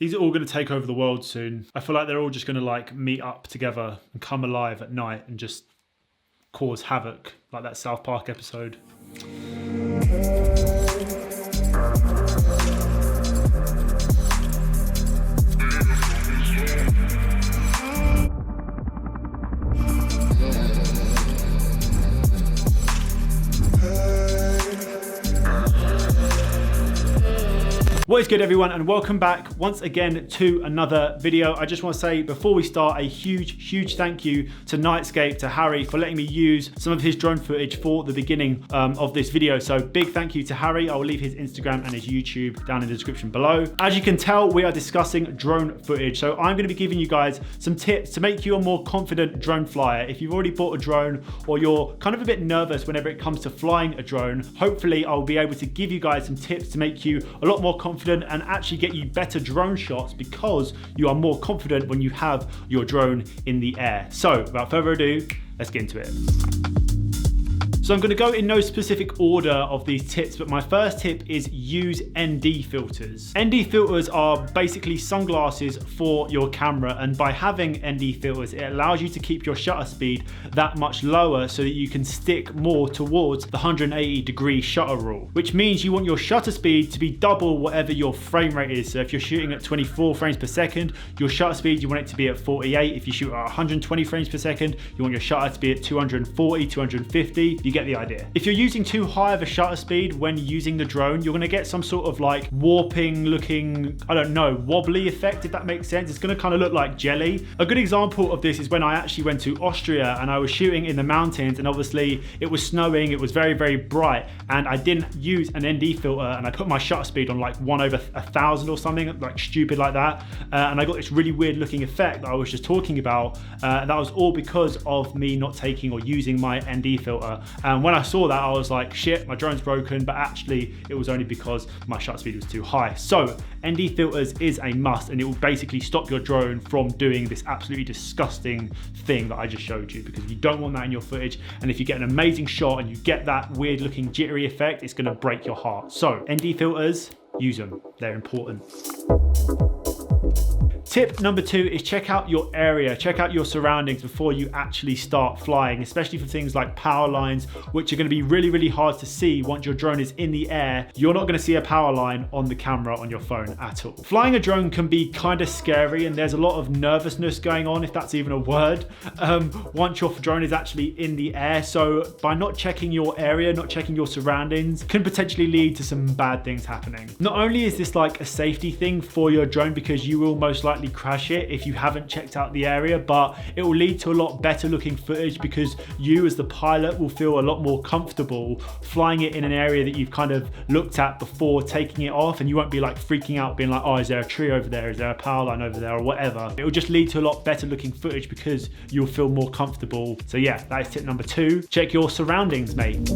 These are all going to take over the world soon. I feel like they're all just going to like meet up together and come alive at night and just cause havoc, like that South Park episode. What is good, everyone, and welcome back once again to another video. I just want to say before we start a huge thank you to Nightscape, to Harry, for letting me use some of his drone footage for the beginning of this video. So big thank you to Harry. I will leave his Instagram and his YouTube down in the description below. As you can tell, we are discussing drone footage. So I'm going to be giving you guys some tips to make you a more confident drone flyer. If you've already bought a drone or you're kind of a bit nervous whenever it comes to flying a drone, hopefully I'll be able to give you guys some tips to make you a lot more confident and actually get you better drone shots because you are more confident when you have your drone in the air. So without further ado, let's get into it. So I'm going to go in no specific order of these tips, but my first tip is use ND filters. ND filters are basically sunglasses for your camera, and by having ND filters, it allows you to keep your shutter speed that much lower so that you can stick more towards the 180-degree shutter rule, which means you want your shutter speed to be double whatever your frame rate is. So if you're shooting at 24 frames per second, your shutter speed, you want it to be at 48. If you shoot at 120 frames per second, you want your shutter to be at 240, 250. You get the idea. If you're using too high of a shutter speed when using the drone, you're going to get some sort of like warping looking, I don't know, wobbly effect, if that makes sense. It's going to kind of look like jelly. A good example of this is when I actually went to Austria and I was shooting in the mountains, and obviously it was snowing, it was very bright, and I didn't use an ND filter, and I put my shutter speed on like 1/1000 or something, like stupid like that, and I got this really weird looking effect that I was just talking about. That was all because of me not taking or using my ND filter. And when I saw that, I was like, shit, my drone's broken, but actually it was only because my shutter speed was too high. So ND filters is a must, and it will basically stop your drone from doing this absolutely disgusting thing that I just showed you, because you don't want that in your footage. And if you get an amazing shot and you get that weird looking jittery effect, it's gonna break your heart. So ND filters, use them, they're important. Tip number 2 is check out your area, check out your surroundings before you actually start flying, especially for things like power lines, which are going to be really hard to see once your drone is in the air. You're not going to see a power line on the camera on your phone at all. Flying a drone can be kind of scary, and there's a lot of nervousness going on, if that's even a word, once your drone is actually in the air. So by not checking your area, not checking your surroundings, can potentially lead to some bad things happening. Not only is this like a safety thing for your drone, because you will most likely crash it if you haven't checked out the area, but it will lead to a lot better looking footage because you as the pilot will feel a lot more comfortable flying it in an area that you've kind of looked at before taking it off, and you won't be like freaking out being like, oh, is there a tree over there, is there a power line over there, or whatever. It will just lead to a lot better looking footage because you'll feel more comfortable. So yeah, that is tip number 2. Check your surroundings, mate.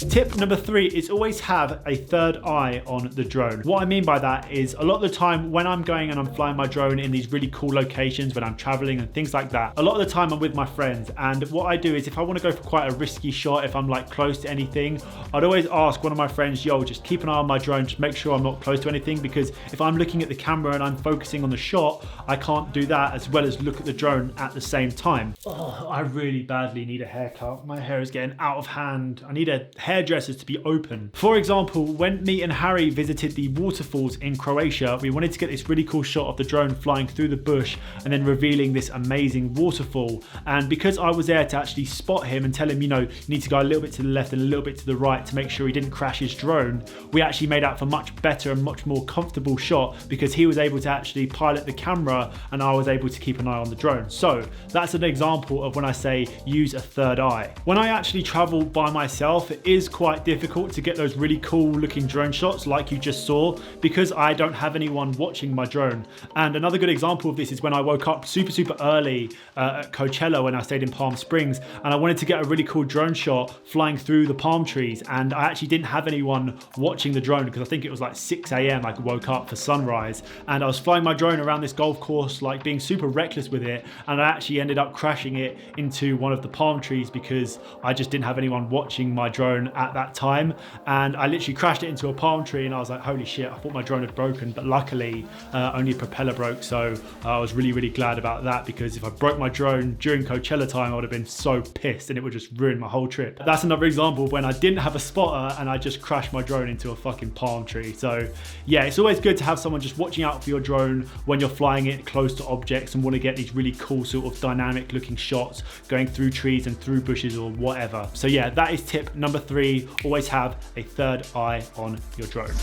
Tip number 3 is always have a third eye on the drone. What I mean by that is a lot of the time when I'm going and I'm flying my drone in these really cool locations, when I'm traveling and things like that, a lot of the time I'm with my friends, and what I do is if I want to go for quite a risky shot, if I'm like close to anything, I'd always ask one of my friends, yo, just keep an eye on my drone, just make sure I'm not close to anything, because if I'm looking at the camera and I'm focusing on the shot, I can't do that as well as look at the drone at the same time. Oh, I really badly need a haircut. My hair is getting out of hand. I need a hairdressers to be open. For example, when me and Harry visited the waterfalls in Croatia, we wanted to get this really cool shot of the drone flying through the bush and then revealing this amazing waterfall. And because I was there to actually spot him and tell him, you know, you need to go a little bit to the left and a little bit to the right to make sure he didn't crash his drone, we actually made out for much better and much more comfortable shot because he was able to actually pilot the camera and I was able to keep an eye on the drone. So that's an example of when I say use a third eye. When I actually travel by myself, it is quite difficult to get those really cool looking drone shots like you just saw because I don't have anyone watching my drone. And another good example of this is when I woke up super early at Coachella when I stayed in Palm Springs, and I wanted to get a really cool drone shot flying through the palm trees, and I actually didn't have anyone watching the drone because I think it was like 6 a.m. I woke up for sunrise, and I was flying my drone around this golf course like being super reckless with it, and I actually ended up crashing it into one of the palm trees because I just didn't have anyone watching my drone at that time, and I literally crashed it into a palm tree, and I was like, holy shit, I thought my drone had broken, but luckily only a propeller broke. So I was really glad about that, because if I broke my drone during Coachella time, I would have been so pissed and it would just ruin my whole trip. That's another example of when I didn't have a spotter and I just crashed my drone into a fucking palm tree. So yeah, it's always good to have someone just watching out for your drone when you're flying it close to objects and want to get these really cool sort of dynamic looking shots going through trees and through bushes or whatever. So yeah, that is tip number 3. Always have a third eye on your drone.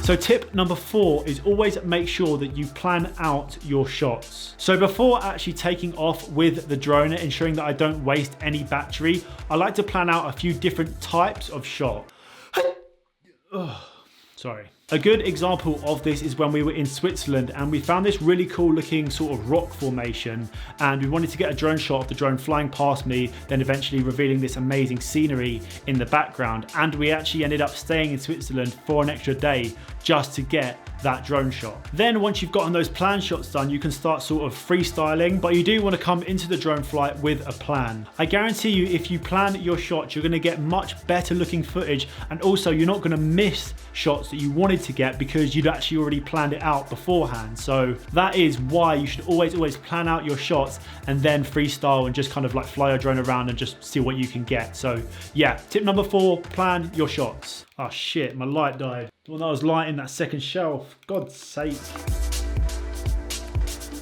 So tip number 4 is always make sure that you plan out your shots. So before actually taking off with the drone, ensuring that I don't waste any battery, I like to plan out a few different types of shot. Sorry. A good example of this is when we were in Switzerland and we found this really cool looking sort of rock formation, and we wanted to get a drone shot of the drone flying past me, then eventually revealing this amazing scenery in the background. And we actually ended up staying in Switzerland for an extra day just to get that drone shot. Then once you've gotten those plan shots done, you can start sort of freestyling, but you do want to come into the drone flight with a plan. I guarantee you, if you plan your shots, you're going to get much better looking footage, and also you're not going to miss shots that you wanted to get because you'd actually already planned it out beforehand. So that is why you should always plan out your shots and then freestyle and just kind of like fly your drone around and just see what you can get. So yeah, tip number 4, plan your shots. Oh shit, my light died. The one that was lighting that second shelf, God's sake.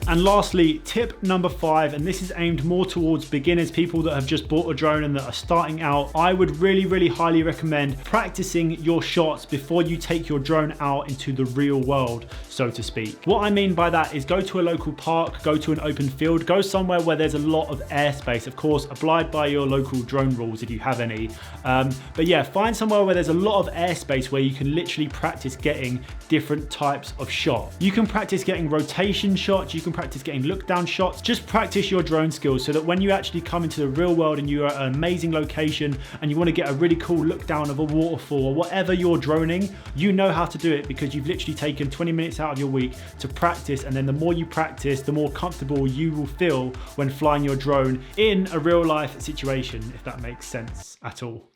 And lastly, tip number 5, and this is aimed more towards beginners, people that have just bought a drone and that are starting out. I would really highly recommend practicing your shots before you take your drone out into the real world, so to speak. What I mean by that is go to a local park, go to an open field, go somewhere where there's a lot of airspace. Of course, abide by your local drone rules if you have any. But yeah, find somewhere where there's a lot of airspace where you can literally practice getting different types of shot. You can practice getting rotation shots, you can practice getting look down shots. Just practice your drone skills so that when you actually come into the real world and you're at an amazing location and you want to get a really cool look down of a waterfall or whatever you're droning, you know how to do it because you've literally taken 20 minutes out of your week to practice. And then the more you practice, the more comfortable you will feel when flying your drone in a real life situation, if that makes sense at all.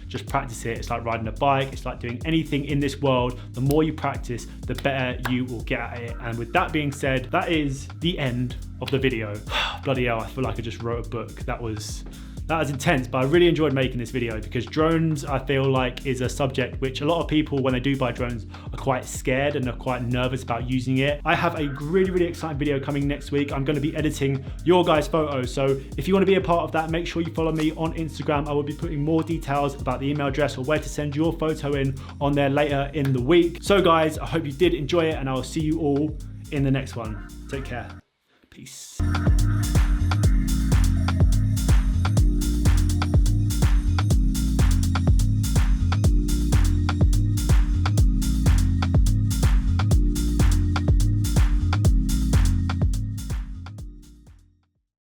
Just practice it. It's like riding a bike. It's like doing anything in this world. The more you practice, the better you will get at it. And with that being said, that is the end of the video. Bloody hell, I feel like I just wrote a book. That was intense, but I really enjoyed making this video because drones, I feel like, is a subject which a lot of people, when they do buy drones, are quite scared and are quite nervous about using it. I have a really exciting video coming next week. I'm going to be editing your guys' photos. So if you want to be a part of that, make sure you follow me on Instagram. I will be putting more details about the email address or where to send your photo in on there later in the week. So guys, I hope you did enjoy it, and I will see you all in the next one. Take care. Peace.